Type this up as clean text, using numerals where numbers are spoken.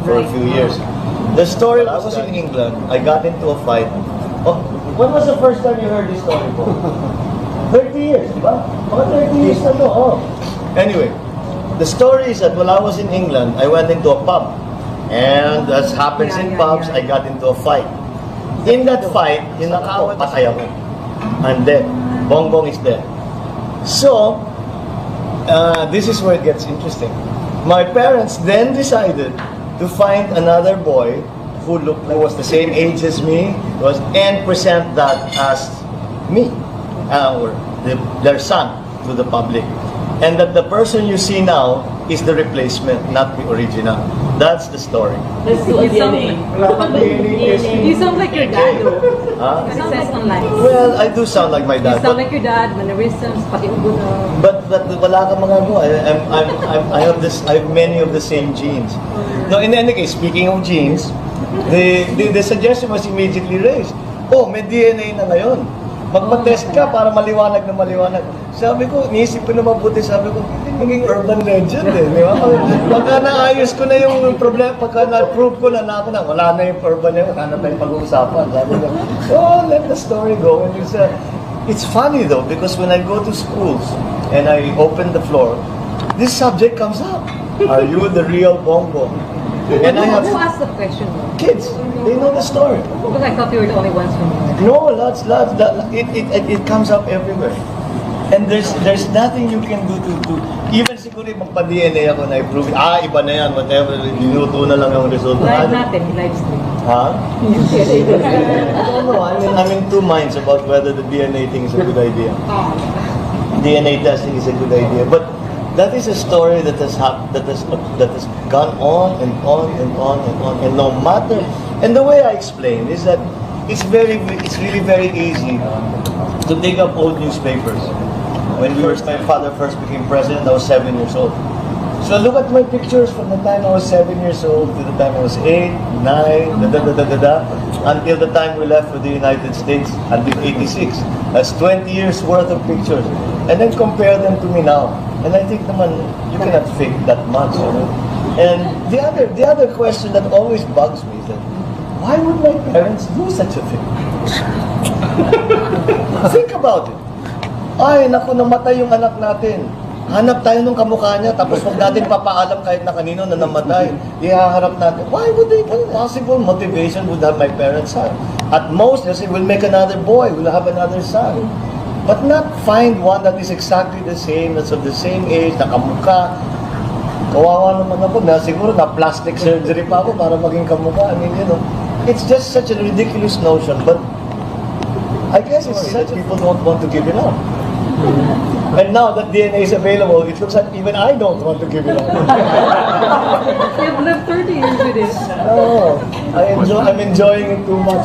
for a few years. The story was in England. I got into a fight. Oh, when was the first time you heard this story, po? 30 years, di ba? Mga 30 years na to, oh. Anyway, the story is that while I was in England, I went into a pub. And as happens in pubs, I got into a fight. In that fight, ako, patay ako. I'm dead. Bongbong is dead. So, this is where it gets interesting. My parents then decided to find another boy who was the same age as me, and present that as me, or their son, to the public. And that the person you see now is the replacement, not the original. That's the story. Let's do a DNA. You sound like your dad, though. Huh? It says online. Well, I do sound like my You dad. sound like your dad, mannerisms, pati ubo na. But wala kang magagawa. I have many of the same genes. No, in any case, speaking of genes, the suggestion was immediately raised. Oh, may DNA na ngayon. Magpa-test ka para maliwanag na maliwanag. Sabi ko, niisip ko na mabuti, sabi ko, maging urban legend eh. Di ba? Pagka naayos ko na yung problema, pagka na-prove ko na ako na, wala na yung urban legend, wala na tayong pag-uusapan. Sabi ko, oh, let the story go. And it's funny though, because when I go to schools and I open the floor, this subject comes up. Are you the real Bongbong? And I have Who asked the question? kids. They know the story. Because I thought you were the only ones who knew. No, lots. It comes up everywhere. And there's nothing you can do to even siguro magpa-DNA ako na i-prove, iba na yan, whatever, dinuto na lang yung result. Live natin, live stream. Ha? I don't know. I'm in two minds about whether the DNA thing is a good idea. DNA testing is a good idea. But that is a story that has gone on and on and on and on, and no matter. And the way I explain is that it's really very easy to dig up old newspapers. When my father first became president, I was 7 years old. So look at my pictures from the time I was 7 years old to the time I was 8, 9, until the time we left for the United States, until 86. That's 20 years worth of pictures. And then compare them to me now. And I think naman, you cannot fake that much. You know? And the other question that always bugs me is that, why would my parents do such a thing? Think about it. Ay, naku, namatay yung anak natin. Hanap tayo nung kamukha niya, tapos huwag natin papaalam kahit na kanino na namatay. Ihaharap natin. Why would they? What possible motivation would have my parents have? At most, they say, we'll make another boy, we'll have another son. But not find one that is exactly the same, that's of the same age, nakamukha. Kawawa naman ako, siguro na plastic surgery pa ako para maging kamukha. I mean, you know, it's just such a ridiculous notion, but I guess it's such people don't want to give it up. And now that DNA is available, it looks like even I don't want to give it up. You've lived 30 years with this. No, I'm enjoying it too much.